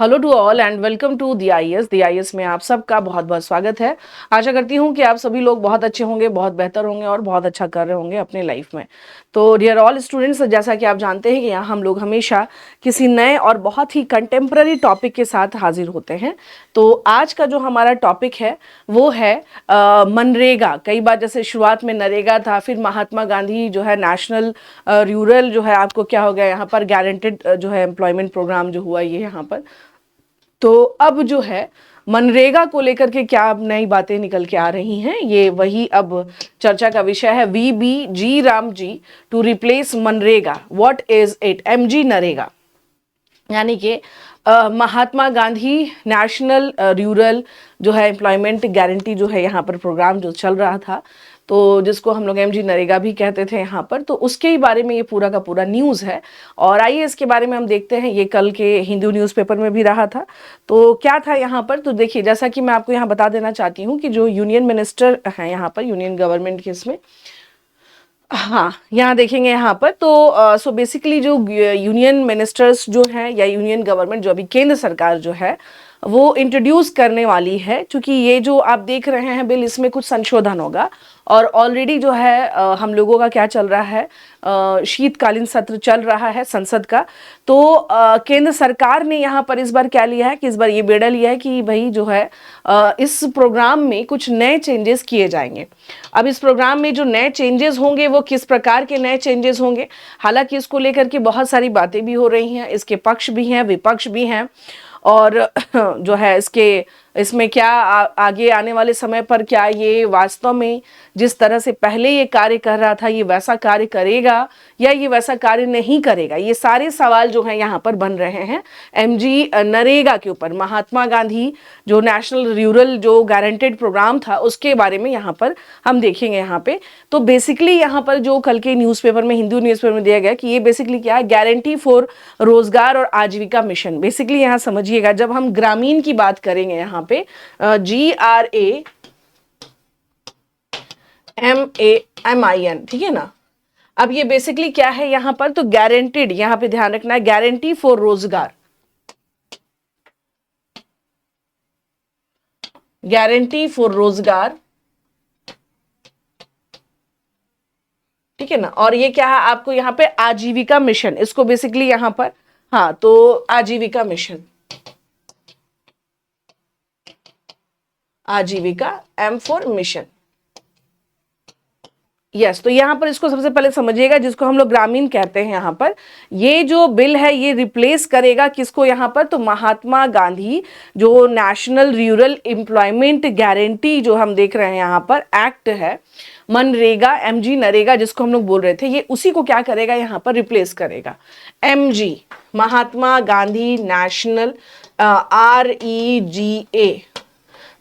Hello to all and welcome to the I S में आप सबका बहुत बहुत स्वागत है। आशा करती हूँ कि आप सभी लोग बहुत अच्छे होंगे, बहुत बेहतर होंगे और बहुत अच्छा कर रहे होंगे अपने लाइफ में। तो डियर ऑल स्टूडेंट्स, जैसा कि आप जानते हैं कि यहाँ हम लोग हमेशा किसी नए और बहुत ही कंटेम्प्ररी टॉपिक के साथ हाजिर होते हैं। तो आज का जो हमारा टॉपिक है वो है मनरेगा। कई बार जैसे शुरुआत में नरेगा था, फिर महात्मा गांधी जो है नेशनल रूरल जो है आपको क्या हो गया यहाँ पर गारंटेड जो है एम्प्लॉयमेंट प्रोग्राम जो हुआ ये यहाँ पर। तो अब जो है मनरेगा को लेकर के क्या अब नई बातें निकल के आ रही हैं, ये वही अब चर्चा का विषय है। VB Ram ji to replace MNREGA, what is it? MG NREGA यानी कि महात्मा गांधी नेशनल रूरल जो है एम्प्लॉयमेंट गारंटी जो है यहाँ पर प्रोग्राम जो चल रहा था, तो जिसको हम लोग MG नरेगा भी कहते थे यहाँ पर, तो उसके ही बारे में ये पूरा का पूरा न्यूज़ है। और आइए इसके बारे में हम देखते हैं। ये कल के हिंदू न्यूज़पेपर में भी रहा था। तो क्या था यहाँ पर, तो देखिए जैसा कि मैं आपको यहाँ बता देना चाहती हूँ कि जो यूनियन मिनिस्टर हैं यहाँ पर, यूनियन गवर्नमेंट के इसमें, हाँ यहाँ देखेंगे यहाँ पर तो सो बेसिकली जो यूनियन मिनिस्टर्स जो हैं या यूनियन गवर्नमेंट जो अभी केंद्र सरकार जो है वो इंट्रोड्यूस करने वाली है। क्योंकि ये जो आप देख रहे हैं बिल, इसमें कुछ संशोधन होगा। और ऑलरेडी जो है हम लोगों का क्या चल रहा है, शीतकालीन सत्र चल रहा है संसद का। तो केंद्र सरकार ने यहाँ पर इस बार क्या लिया है कि इस बार ये बेड़ा लिया है कि भाई जो है इस प्रोग्राम में कुछ नए चेंजेस किए जाएंगे। अब इस प्रोग्राम में जो नए चेंजेस होंगे वो किस प्रकार के नए चेंजेस होंगे, हालांकि इसको लेकर के बहुत सारी बातें भी हो रही हैं, इसके पक्ष भी हैं विपक्ष भी हैं। और जो है इसमें क्या आगे आने वाले समय पर क्या ये वास्तव में जिस तरह से पहले ये कार्य कर रहा था ये वैसा कार्य करेगा या ये वैसा कार्य नहीं करेगा, ये सारे सवाल जो हैं यहाँ पर बन रहे हैं MG नरेगा के ऊपर। महात्मा गांधी जो नेशनल रूरल जो गारंटेड प्रोग्राम था उसके बारे में यहाँ पर हम देखेंगे यहाँ पे। तो बेसिकली यहाँ पर जो कल के न्यूज़पेपर में, हिंदू न्यूज़पेपर में दिया गया कि ये बेसिकली क्या है, गारंटी फॉर रोजगार और आजीविका मिशन। बेसिकली यहाँ समझिएगा, जब हम ग्रामीण की बात करेंगे यहाँ पे GRAMAMIN, ठीक है ना। अब ये बेसिकली क्या है यहाँ पर, तो गारंटीड, यहाँ पे ध्यान रखना है, गारंटी फॉर रोजगार, गारंटी फॉर रोजगार, ठीक है ना। और ये क्या है आपको यहाँ पे आजीविका मिशन, इसको बेसिकली यहाँ पर, हाँ तो आजीविका मिशन, आजीविका M फॉर मिशन, यस। तो यहाँ पर इसको सबसे पहले समझिएगा, जिसको हम लोग ग्रामीण कहते हैं यहाँ पर, ये जो बिल है ये रिप्लेस करेगा किसको यहाँ पर, तो महात्मा गांधी जो नेशनल रूरल एम्प्लॉयमेंट गारंटी जो हम देख रहे हैं यहाँ पर एक्ट है, मनरेगा MG नरेगा जिसको हम लोग बोल रहे थे, ये उसी को क्या करेगा यहाँ पर रिप्लेस करेगा। MG Mahatma Gandhi national REGA,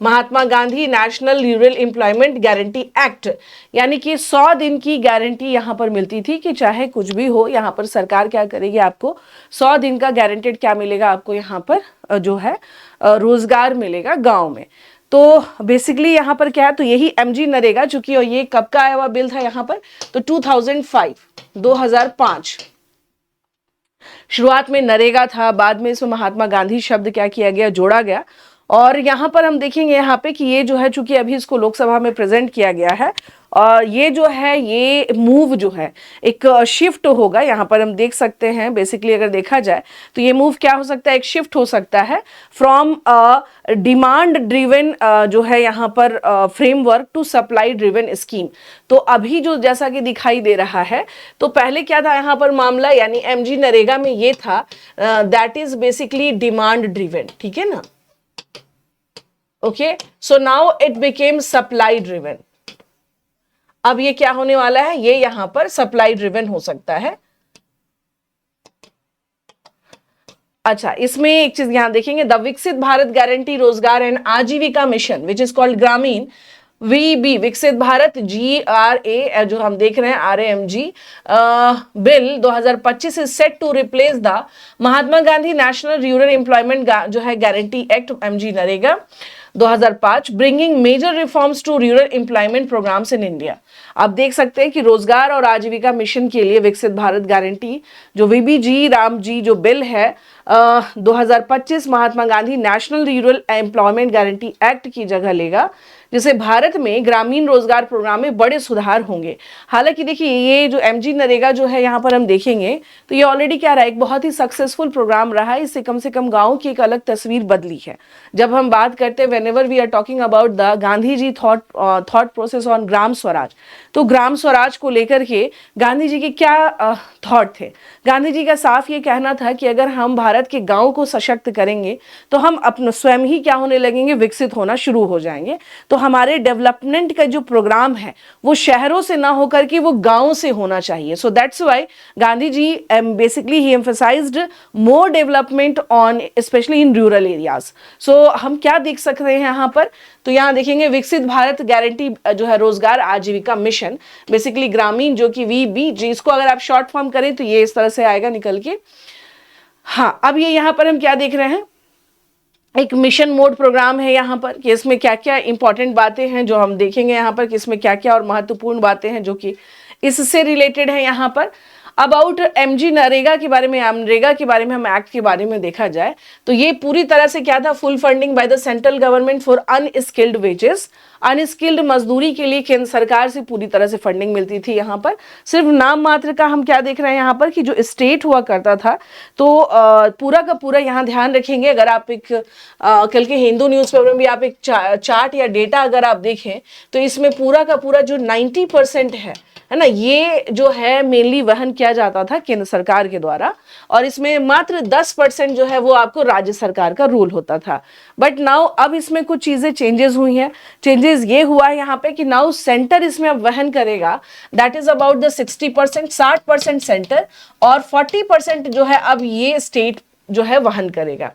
Mahatma Gandhi national rural employment guarantee act, यानी कि 100 दिन की गारंटी यहाँ पर मिलती थी कि चाहे कुछ भी हो यहाँ पर सरकार क्या करेगी, आपको 100 दिन का गारंटेड क्या मिलेगा, आपको यहाँ पर जो है रोजगार मिलेगा गांव में। तो बेसिकली यहाँ पर क्या है, तो यही MG नरेगा, चूंकि ये कब का आया हुआ बिल था यहाँ पर, तो 2005 शुरुआत में नरेगा था, बाद में इसमें महात्मा गांधी शब्द क्या किया गया, जोड़ा गया। और यहाँ पर हम देखेंगे यहाँ पे कि ये जो है, चूंकि अभी इसको लोकसभा में प्रेजेंट किया गया है, और ये जो है ये मूव जो है एक शिफ्ट होगा, यहाँ पर हम देख सकते हैं। बेसिकली अगर देखा जाए तो ये मूव क्या हो सकता है, एक शिफ्ट हो सकता है फ्रॉम डिमांड ड्रिवन जो है यहाँ पर framework to supply driven scheme. तो अभी जो जैसा कि दिखाई दे रहा है, तो पहले क्या था यहाँ पर मामला, यानी MG नरेगा में ये था that is basically demand driven, ठीक है ना। Okay, so now it became supply driven. अब ये क्या होने वाला है, ये यहां पर सप्लाई ड्रिवन हो सकता है। अच्छा, इसमें एक चीज यहां देखेंगे, द विकसित भारत गारंटी रोजगार एंड आजीविका मिशन विच इज कॉल्ड ग्रामीण VB विकसित भारत GRA जो हम देख रहे हैं RAMG bill 2025 is set to replace the Mahatma Gandhi national rural employment जो है guarantee act MG NREGA 2005, bringing major reforms to rural employment programmes in India. आप देख सकते हैं कि रोजगार और आजीविका मिशन के लिए विकसित भारत गारंटी जो VBG राम जी जो बिल है 2025 Mahatma Gandhi national rural employment guarantee act की जगह लेगा, जिससे भारत में ग्रामीण रोजगार प्रोग्राम में बड़े सुधार होंगे। हालांकि देखिए ये जो एमजी नरेगा जो है यहाँ पर हम देखेंगे तो ये ऑलरेडी क्या रहा है, एक बहुत ही सक्सेसफुल प्रोग्राम रहा है। इससे कम से कम गाँव की एक अलग तस्वीर बदली है। जब हम बात करते हैं whenever we are talking about the Gandhi ji thought process on Gram Swaraj, तो ग्राम स्वराज को लेकर के गांधी जी के क्या थॉट थे। गांधी जी का साफ ये कहना था कि अगर हम भारत के गांव को सशक्त करेंगे तो हम अपना स्वयं ही क्या होने लगेंगे, विकसित होना शुरू हो जाएंगे। तो हमारे डेवलपमेंट का जो प्रोग्राम है वो शहरों से ना होकर के वो गांव से होना चाहिए। So that's why Gandhi ji basically he emphasized more development on especially in rural areas. So हम क्या देख सकते हैं यहाँ पर, तो यहाँ देखेंगे विकसित भारत गारंटी जो है रोजगार आजीविका मिशन, बेसिकली ग्रामीण जो कि VBG, इसको अगर आप शॉर्ट फॉर्म करें तो ये इस तरह से आएगा निकल के। हाँ, अब ये यहाँ पर हम क्या देख रहे हैं, एक मिशन मोड प्रोग्राम है यहाँ पर कि इसमें क्या क्या इंपॉर्टेंट बातें हैं जो हम देखेंगे यहाँ पर कि इसमें क्या क्या और महत्वपूर्ण बातें हैं जो कि इससे रिलेटेड है। यहाँ पर अबाउट एमजी नरेगा के बारे में, मनरेगा के बारे में, हम एक्ट के बारे में देखा जाए तो ये पूरी तरह से क्या था, full funding by the central government for unskilled wages. Unskilled मजदूरी के लिए केंद्र सरकार से पूरी तरह से फंडिंग मिलती थी। यहाँ पर सिर्फ नाम मात्र का हम क्या देख रहे हैं यहाँ पर कि जो स्टेट हुआ करता था, तो पूरा का पूरा यहाँ ध्यान रखेंगे। अगर आप एक कल के हिंदू न्यूज़पेपर में भी आप एक चार्ट या डेटा अगर आप देखें तो इसमें पूरा का पूरा जो 90% है ना, ये जो है मेनली वहन किया जाता था केंद्र सरकार के द्वारा, और इसमें मात्र 10% जो है वो आपको राज्य सरकार का रूल होता था। बट नाउ अब इसमें कुछ चीजें चेंजेस हुई हैं। चेंजेस ये हुआ है यहाँ पे कि नाउ सेंटर इसमें अब वहन करेगा, that is about the 60%, 60% centre और 40% जो है अब ये स्टेट जो है वहन करेगा।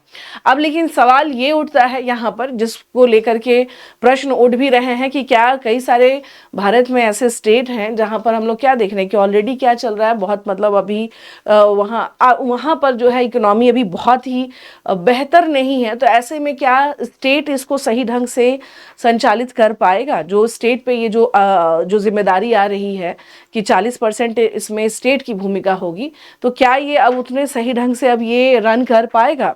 अब लेकिन सवाल ये उठता है यहाँ पर, जिसको लेकर के प्रश्न उठ भी रहे हैं कि क्या कई सारे भारत में ऐसे स्टेट हैं जहाँ पर हम लोग क्या देख रहे हैं कि ऑलरेडी क्या चल रहा है, बहुत मतलब अभी वहाँ पर जो है इकोनॉमी अभी बहुत ही बेहतर नहीं है। तो ऐसे में क्या स्टेट इसको सही ढंग से संचालित कर पाएगा? जो स्टेट पे ये जो जिम्मेदारी आ रही है कि 40% इसमें स्टेट की भूमिका होगी, तो क्या ये अब उतने सही ढंग से अब ये रन कर पाएगा?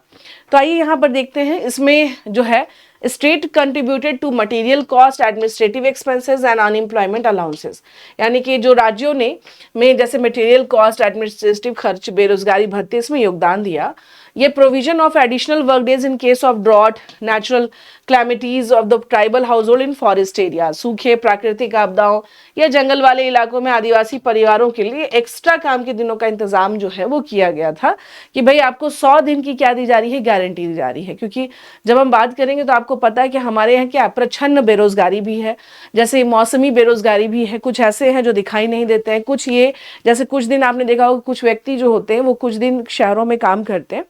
तो आइए यहाँ पर देखते हैं। इसमें जो है state contributed to material cost, administrative expenses and unemployment allowances, यानी कि जो राज्यों ने में जैसे मटेरियल कॉस्ट, एडमिनिस्ट्रेटिव खर्च, बेरोजगारी भत्ते इसमें योगदान दिया। ये provision of additional work days in case of drought, natural calamities of the tribal household in forest area, सूखे, प्राकृतिक आपदाओं या जंगल वाले इलाकों में आदिवासी परिवारों के लिए एक्स्ट्रा काम के दिनों का इंतजाम जो है वो किया गया था कि भाई आपको 100 दिन की क्या दी जा रही है, गारंटी दी जा रही है। क्योंकि जब हम बात करेंगे तो आपको पता है कि हमारे यहाँ क्या प्रच्छन्न बेरोजगारी भी है, जैसे मौसमी बेरोजगारी भी है, कुछ ऐसे हैं जो दिखाई नहीं देते हैं, कुछ ये जैसे कुछ दिन आपने देखा होगा कुछ व्यक्ति जो होते हैं वो कुछ दिन शहरों में काम करते हैं,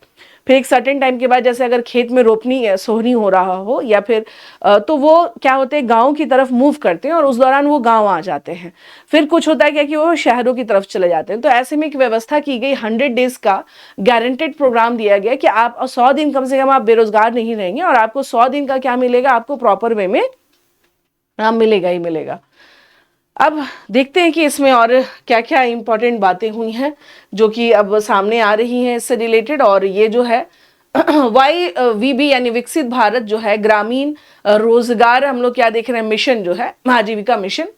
फिर एक सर्टेन टाइम के बाद जैसे अगर खेत में रोपनी या सोहनी हो रहा हो या फिर तो वो क्या होते हैं गांव की तरफ मूव करते हैं और उस दौरान वो गांव आ जाते हैं। फिर कुछ होता है क्या कि वो शहरों की तरफ चले जाते हैं। तो ऐसे में एक व्यवस्था की गई, 100 डेज का गारंटेड प्रोग्राम दिया गया कि आप 100 दिन कम से कम आप बेरोजगार नहीं रहेंगे और आपको 100 दिन का क्या मिलेगा, आपको प्रॉपर वे में मिलेगा ही मिलेगा। अब देखते हैं कि इसमें और क्या क्या इंपॉर्टेंट बातें हुई हैं जो कि अब सामने आ रही हैं इससे रिलेटेड। और ये जो है YVB यानी विकसित भारत जो है ग्रामीण रोजगार हम लोग क्या देख रहे हैं, मिशन जो है आजीविका मिशन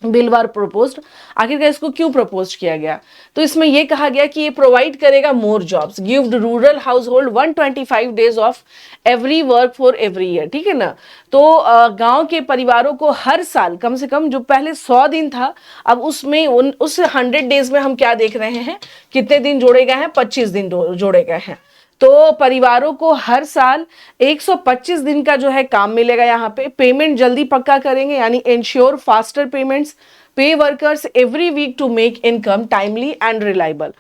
बिल वार प्रपोज्ड। आखिरकार इसको क्यों प्रपोज किया गया? तो इसमें यह कहा गया कि ये प्रोवाइड करेगा more jobs, give rural house hold 125 days of every work for every year. ठीक है ना, तो गांव के परिवारों को हर साल कम से कम जो पहले 100 दिन था अब उसमें उस 100 डेज में हम क्या देख रहे हैं, कितने दिन जोड़े गए हैं, 25 दिन जोड़े गए हैं। तो परिवारों को हर साल 125 दिन का जो है काम मिलेगा। यहाँ पे पेमेंट जल्दी पक्का करेंगे यानी ensure faster payments, pay workers every week to make income timely and reliable.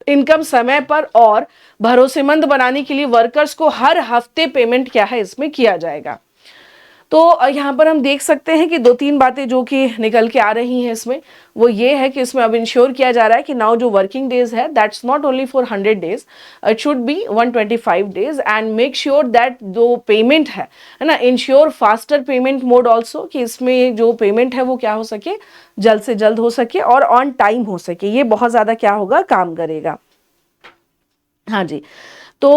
Income समय पर और भरोसेमंद बनाने के लिए वर्कर्स को हर हफ्ते पेमेंट क्या है इसमें किया जाएगा। तो यहाँ पर हम देख सकते हैं कि 2-3 बातें जो कि निकल के आ रही हैं इसमें, वो ये है कि इसमें अब इंश्योर किया जा रहा है कि नाउ जो वर्किंग डेज है that's not only for 100 days, it should be 125 days and make sure that जो पेमेंट है ना, ensure faster payment mode also, कि इसमें जो पेमेंट है वो क्या हो सके, जल्द से जल्द हो सके और ऑन टाइम हो सके। ये बहुत ज़्यादा क्या होगा, काम करेगा। हाँ जी। तो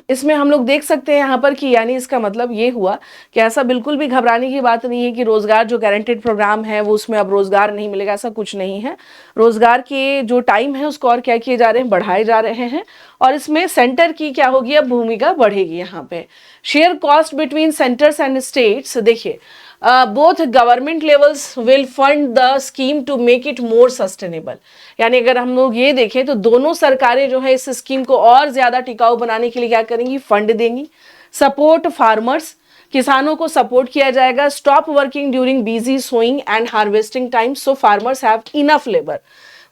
इसमें हम लोग देख सकते हैं यहाँ पर कि यानी इसका मतलब ये हुआ कि ऐसा बिल्कुल भी घबराने की बात नहीं है कि रोजगार जो गारंटेड प्रोग्राम है वो उसमें अब रोजगार नहीं मिलेगा, ऐसा कुछ नहीं है। रोजगार के जो टाइम है उसको और क्या किए जा रहे हैं, बढ़ाए जा रहे हैं। और इसमें सेंटर की क्या होगी, अब भूमिका बढ़ेगी। यहाँ पे share cost between centres and states, देखिए both government levels will fund the scheme to make it more sustainable. यानी अगर हम लोग ये देखें तो दोनों सरकारें जो है इस स्कीम को और ज्यादा टिकाऊ बनाने के लिए क्या करेंगी, फंड देंगी। सपोर्ट फार्मर्स, किसानों को सपोर्ट किया जाएगा। Stop working during busy sowing and harvesting time so farmers have enough labour.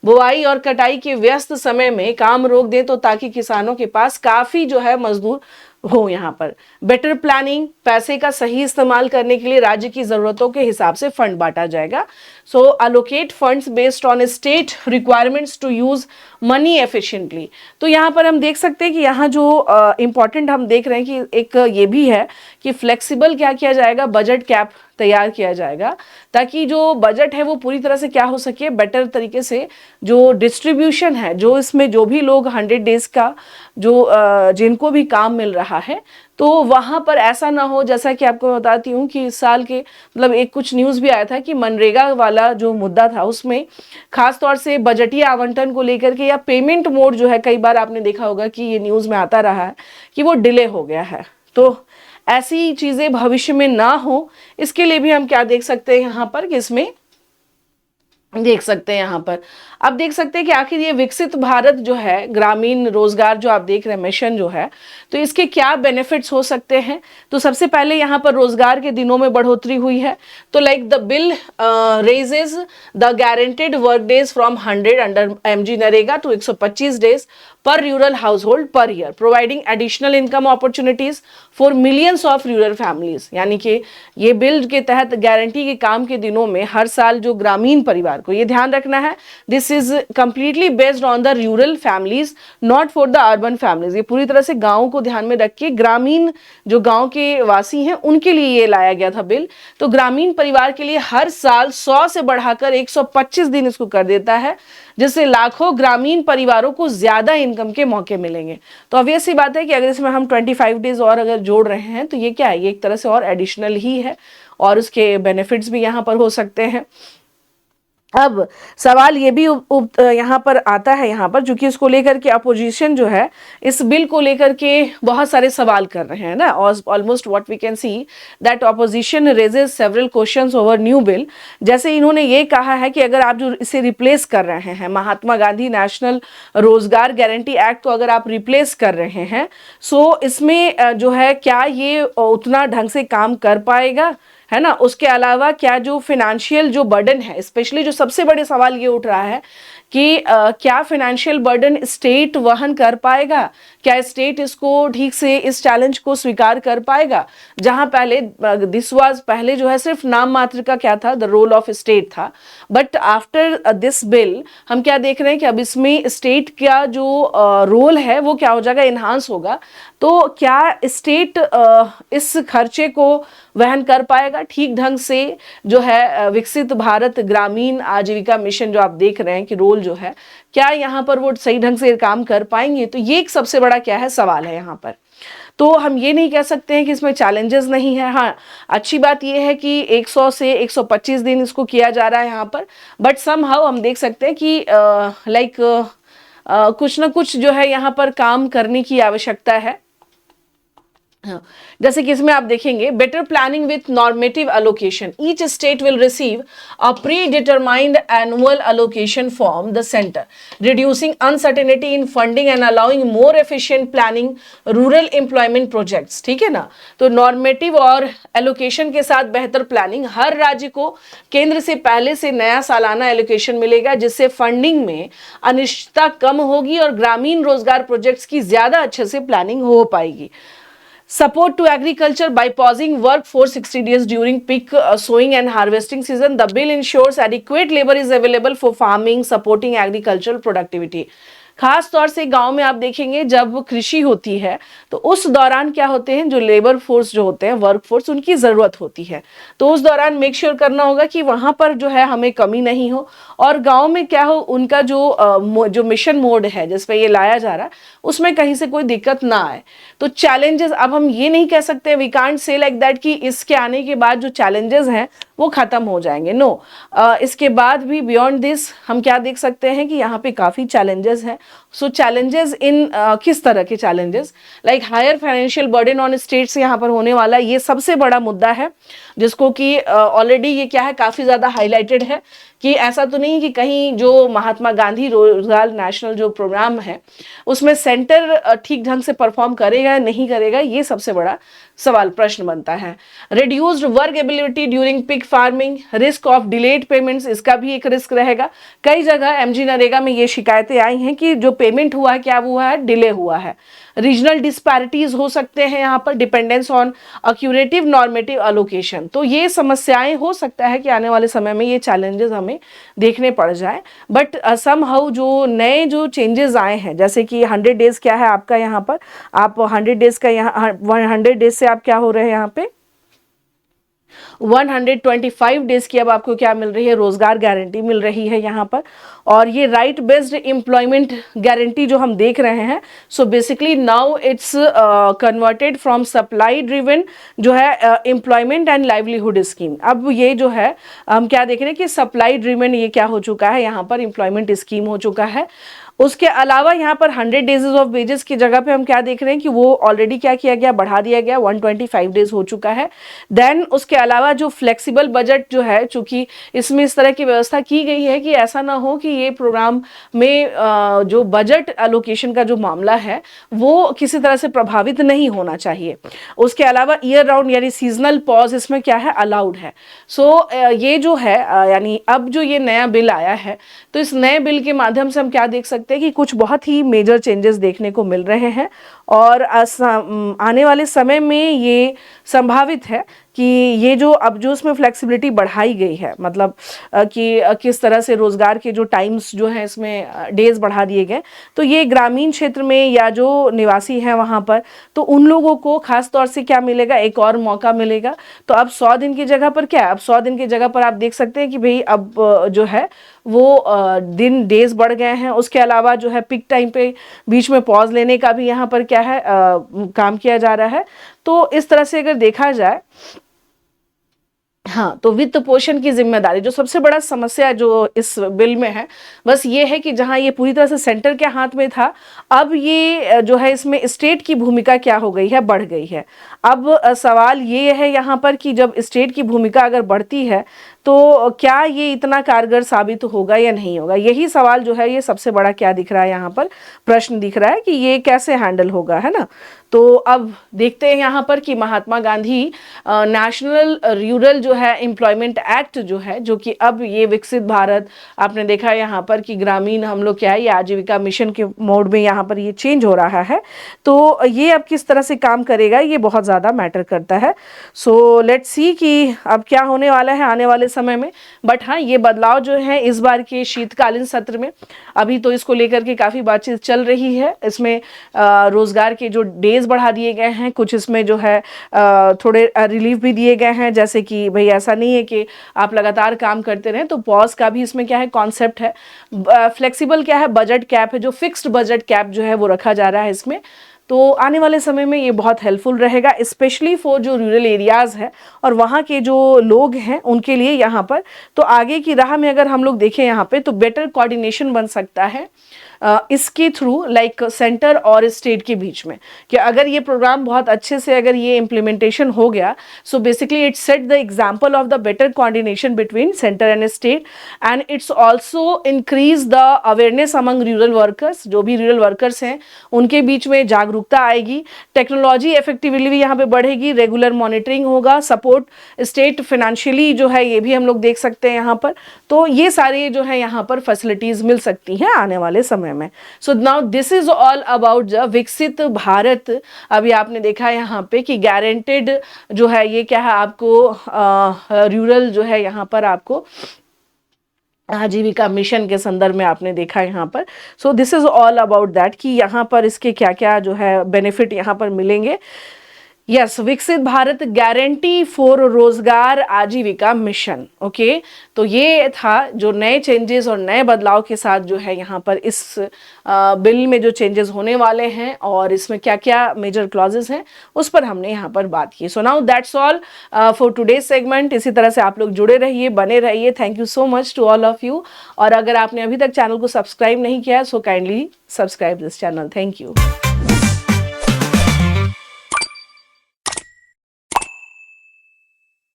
बुआई और कटाई के व्यस्त समय में काम रोक दे तो ताकि किसानों के पास काफी जो है मजदूर हो। यहाँ पर बेटर प्लानिंग, पैसे का सही इस्तेमाल करने के लिए राज्य की जरूरतों के हिसाब से फंड बांटा जाएगा। So allocate funds based on state requirements to use money efficiently. तो यहाँ पर हम देख सकते हैं कि यहाँ जो इंपॉर्टेंट हम देख रहे हैं कि एक ये भी है कि फ्लेक्सिबल क्या किया जाएगा, बजट कैप तैयार किया जाएगा ताकि जो बजट है वो पूरी तरह से क्या हो सके, बेटर तरीके से जो डिस्ट्रीब्यूशन है, जो इसमें जो भी लोग 100 डेज का जो जिनको भी काम मिल रहा है तो वहां पर ऐसा ना हो। जैसा कि आपको बताती हूँ कि इस साल के मतलब एक कुछ न्यूज़ भी आया था कि मनरेगा वाला जो मुद्दा था उसमें खास तौर से बजटीय आवंटन को लेकर के या पेमेंट मोड जो है, कई बार आपने देखा होगा कि ये न्यूज़ में आता रहा है कि वो डिले हो गया है। तो ऐसी चीजें भविष्य में ना हो इसके लिए भी हम क्या देख सकते हैं यहाँ पर कि इसमें देख सकते हैं यहाँ पर अब देख सकते हैं कि आखिर ये विकसित भारत जो है ग्रामीण रोजगार जो आप देख रहे हैं मिशन जो है, तो इसके क्या बेनिफिट्स हो सकते हैं। तो सबसे पहले यहाँ पर रोजगार के दिनों में बढ़ोतरी हुई है। तो like the bill raises the guaranteed work days from 100 under MG NREGA to 125 days per rural household per year, providing additional income opportunities for millions of rural families. यानी कि ये बिल के तहत गारंटी के काम के दिनों में हर साल जो ग्रामीण परिवार को, ये ध्यान रखना है, this is completely based on the rural families not for the urban families. ये पूरी तरह से गाँव को ध्यान में रख के ग्रामीण जो गाँव के वासी हैं उनके लिए ये लाया गया था बिल। तो ग्रामीण परिवार के लिए हर साल 100 से बढ़ाकर 125 दिन इसको कर देता है, जिससे लाखों ग्रामीण परिवारों को ज्यादा इनकम के मौके मिलेंगे। तो ऑब्वियस सी बात है कि अगर इसमें हम 25 डेज और अगर जोड़ रहे हैं तो ये क्या है, ये एक तरह से और एडिशनल ही है और उसके बेनिफिट्स भी यहाँ पर हो सकते हैं। अब सवाल ये भी यहाँ पर आता है, यहाँ पर चूंकि इसको लेकर के अपोजिशन जो है इस बिल को लेकर के बहुत सारे सवाल कर रहे हैं ना, almost what we can see that opposition raises several questions over new bill. जैसे इन्होंने ये कहा है कि अगर आप जो इसे रिप्लेस कर रहे हैं महात्मा गांधी नेशनल रोजगार गारंटी एक्ट को अगर आप रिप्लेस कर रहे हैं, सो इसमें जो है क्या ये उतना ढंग से काम कर पाएगा, है ना। उसके अलावा क्या जो फिनेंशियल जो बर्डन है, स्पेशली जो सबसे बड़े सवाल ये उठ रहा है कि क्या फिनेंशियल बर्डन स्टेट वहन कर पाएगा, क्या स्टेट इसको ठीक से इस चैलेंज को स्वीकार कर पाएगा। जहां पहले दिस वाज पहले जो है सिर्फ नाम मात्र का क्या था, द रोल ऑफ स्टेट था, बट आफ्टर दिस बिल हम क्या देख रहे हैं कि अब इसमें स्टेट का जो रोल है वो क्या हो जाएगा, इन्हांस होगा। तो क्या स्टेट इस खर्चे को वहन कर पाएगा ठीक ढंग से, जो है विकसित भारत ग्रामीण आजीविका मिशन जो आप देख रहे हैं कि रोल जो है, क्या यहाँ पर वो सही ढंग से काम कर पाएंगे। तो ये एक सबसे बड़ा क्या है सवाल है यहाँ पर। तो हम ये नहीं कह सकते हैं कि इसमें चैलेंजेस नहीं है। हाँ, अच्छी बात ये है कि 100 से 125 दिन इसको किया जा रहा है यहाँ पर, बट समहाउ हम देख सकते हैं कि लाइक कुछ ना कुछ जो है यहाँ पर काम करने की आवश्यकता है। जैसे कि इसमें आप देखेंगे better planning with normative allocation, each state will receive a pre determined annual allocation from the centre, reducing uncertainty in funding and allowing more efficient planning rural employment projects. ठीक है ना। तो नॉर्मेटिव और एलोकेशन के साथ बेहतर planning, हर राज्य को केंद्र से पहले से नया सालाना एलोकेशन मिलेगा, जिससे फंडिंग में अनिश्चितता कम होगी और ग्रामीण रोजगार प्रोजेक्ट्स की ज्यादा अच्छे से प्लानिंग हो पाएगी। Support to agriculture by pausing work for 60 days during peak sowing and harvesting season. The bill ensures adequate labor is available for farming, supporting agricultural productivity. खास तौर से गांव में आप देखेंगे जब कृषि होती है तो उस दौरान क्या होते हैं, जो लेबर फोर्स जो होते हैं, वर्क फोर्स, उनकी जरूरत होती है। तो उस दौरान मेक श्योर करना होगा कि वहां पर जो है हमें कमी नहीं हो, और गांव में क्या हो, उनका जो मिशन मोड है जिस पे ये लाया जा रहा है उसमें कहीं से कोई दिक्कत ना आए। तो चैलेंजेस, अब हम ये नहीं कह सकते, we can't say like that कि इसके आने के बाद जो चैलेंजेस हैं वो खत्म हो जाएंगे, नो। इसके बाद भी बियॉन्ड दिस हम क्या देख सकते हैं कि यहाँ पे काफी चैलेंजेस हैं। सो चैलेंजेस इन किस तरह के challenges, like higher financial burden on states यहाँ पर होने वाला, ये सबसे बड़ा मुद्दा है जिसको कि ऑलरेडी ये क्या है, काफी ज्यादा हाईलाइटेड है कि ऐसा तो नहीं कि कहीं जो महात्मा गांधी रोजगार नेशनल जो प्रोग्राम है उसमें सेंटर ठीक ढंग से परफॉर्म करेगा या नहीं करेगा, ये सबसे बड़ा सवाल प्रश्न बनता है। Reduced work ability during pig farming, risk of delayed payments, इसका भी एक रिस्क रहेगा। कई जगह एमजी नरेगा में ये शिकायतें आई हैं कि जो पेमेंट हुआ है क्या हुआ है, डिले हुआ है। रीजनल डिस्पैरिटीज हो सकते हैं यहाँ पर, डिपेंडेंस ऑन अक्यूरेटिव नॉर्मेटिव अलोकेशन। तो ये समस्याएं हो सकता है कि आने वाले समय में ये चैलेंजेस हमें देखने पड़ जाए। बट समहाउ जो नए जो चेंजेस आए हैं, जैसे कि 100 डेज क्या है आपका यहाँ पर, आप 100 डेज का यहाँ 100 डेज से आप क्या हो रहे हैं यहाँ पे 125 डेज की अब आपको क्या मिल रही है, रोजगार गारंटी मिल रही है यहाँ पर। और ये राइट बेस्ड एम्प्लॉयमेंट गारंटी जो हम देख रहे हैं, so basically now it's converted from supply driven जो है एम्प्लॉयमेंट एंड लाइवलीहुड स्कीम। अब ये जो है हम क्या देख रहे हैं कि सप्लाई ड्रिवन ये क्या हो चुका है, यहाँ पर एम्प्लॉयमेंट स्कीम हो चुका है। उसके अलावा यहाँ पर 100 डेज ऑफ वेजेस की जगह पे हम क्या देख रहे हैं कि वो ऑलरेडी क्या किया गया, बढ़ा दिया गया, 125 डेज हो चुका है। देन उसके अलावा जो फ्लेक्सिबल बजट जो है, चूंकि इसमें इस तरह की व्यवस्था की गई है कि ऐसा ना हो कि ये प्रोग्राम में जो बजट एलोकेशन का जो मामला है वो किसी तरह से प्रभावित नहीं होना चाहिए। उसके अलावा ईयर राउंड यानी सीजनल पॉज इसमें क्या है, अलाउड है। सो ये जो है यानी अब जो ये नया बिल आया है, तो इस नए बिल के माध्यम से हम क्या देख सकते हैं कि कुछ बहुत ही मेजर चेंजेस देखने को मिल रहे हैं। और आने वाले समय में ये संभावित है कि ये जो अब जो इसमें फ्लेक्सिबिलिटी बढ़ाई गई है, मतलब कि किस तरह से रोजगार के जो टाइम्स जो हैं इसमें डेज बढ़ा दिए गए, तो ये ग्रामीण क्षेत्र में या जो निवासी हैं वहाँ पर, तो उन लोगों को खास तौर से क्या मिलेगा, एक और मौका मिलेगा। तो अब 100 दिन की जगह पर क्या है, अब 100 दिन की जगह पर आप देख सकते हैं कि भाई अब जो है वो दिन डेज बढ़ गए हैं। उसके अलावा जो है पिक टाइम पे बीच में पॉज लेने का भी यहाँ पर क्या है काम किया जा रहा है। तो इस तरह से अगर देखा जाए, हाँ, तो वित्त पोषण की जिम्मेदारी जो सबसे बड़ा समस्या जो इस बिल में है, बस ये है कि जहां ये पूरी तरह से सेंटर के हाथ में था, अब ये जो है इसमें स्टेट की भूमिका क्या हो गई है, बढ़ गई है। अब सवाल ये है यहाँ पर कि जब स्टेट की भूमिका अगर बढ़ती है तो क्या ये इतना कारगर साबित होगा या नहीं होगा, यही सवाल जो है ये सबसे बड़ा क्या दिख रहा है यहाँ पर, प्रश्न दिख रहा है कि ये कैसे हैंडल होगा, है ना। तो अब देखते हैं यहाँ पर कि महात्मा गांधी नेशनल रूरल जो है एम्प्लॉयमेंट एक्ट जो है, जो कि अब ये विकसित भारत, आपने देखा है यहाँ पर कि ग्रामीण हम लोग क्या है, ये आजीविका मिशन के मोड में यहाँ पर ये चेंज हो रहा है। तो ये अब किस तरह से काम करेगा, ये बहुत ज़्यादा मैटर करता है। सो लेट्स सी कि अब क्या होने वाला है आने वाले समय में। बट हाँ, ये बदलाव जो है इस बार के शीतकालीन सत्र में, अभी तो इसको लेकर के काफ़ी बातचीत चल रही है। इसमें रोजगार के जो डेज बढ़ा दिए गए हैं, कुछ इसमें जो है थोड़े रिलीफ भी दिए गए हैं, जैसे कि भाई ऐसा नहीं है कि आप लगातार काम करते रहें, तो पॉज का भी इसमें क्या है कॉन्सेप्ट है। फ्लेक्सिबल क्या है, बजट कैप है, जो फिक्स्ड बजट कैप जो है वो रखा जा रहा है इसमें। तो आने वाले समय में ये बहुत हेल्पफुल रहेगा, स्पेशली फॉर जो रूरल एरियाज है और वहाँ के जो लोग हैं उनके लिए यहाँ पर। तो आगे की राह में अगर हम लोग देखें यहाँ पे, तो बेटर कोऑर्डिनेशन बन सकता है इसके थ्रू, लाइक सेंटर और स्टेट के बीच में, कि अगर ये प्रोग्राम बहुत अच्छे से अगर ये इम्प्लीमेंटेशन हो गया, so basically it set the example of the better coordination between centre and state, and it's also increase the awareness among rural workers. जो भी रूरल वर्कर्स हैं उनके बीच में जागरूकता आएगी, टेक्नोलॉजी इफेक्टिवली भी यहाँ पे बढ़ेगी, रेगुलर मॉनिटरिंग होगा, सपोर्ट स्टेट फाइनेंशियली जो है ये भी हम लोग देख सकते हैं यहाँ पर। तो ये सारे जो है यहाँ पर फैसिलिटीज मिल सकती हैं आने वाले समय में। So now this is all about the विकसित भारत। अभी आपने देखा यहाँ पे कि गारंटेड जो है ये क्या है आपको रूरल जो है यहाँ पर आपको आजीविका मिशन के संदर्भ में आपने देखा यहाँ पर। So this is all about that कि यहाँ पर इसके क्या क्या जो है बेनिफिट यहाँ पर मिलेंगे। यस, विकसित भारत गारंटी फॉर रोजगार आजीविका मिशन। ओके, तो ये था जो नए चेंजेस और नए बदलाव के साथ जो है यहाँ पर इस बिल में जो चेंजेस होने वाले हैं और इसमें क्या क्या मेजर क्लॉजेस हैं उस पर हमने यहाँ पर बात की। So now that's all for today segment. इसी तरह से आप लोग जुड़े रहिए, बने रहिए। Thank you so much to all of you. और अगर आपने अभी तक चैनल को सब्सक्राइब नहीं किया है so kindly subscribe this channel. Thank you.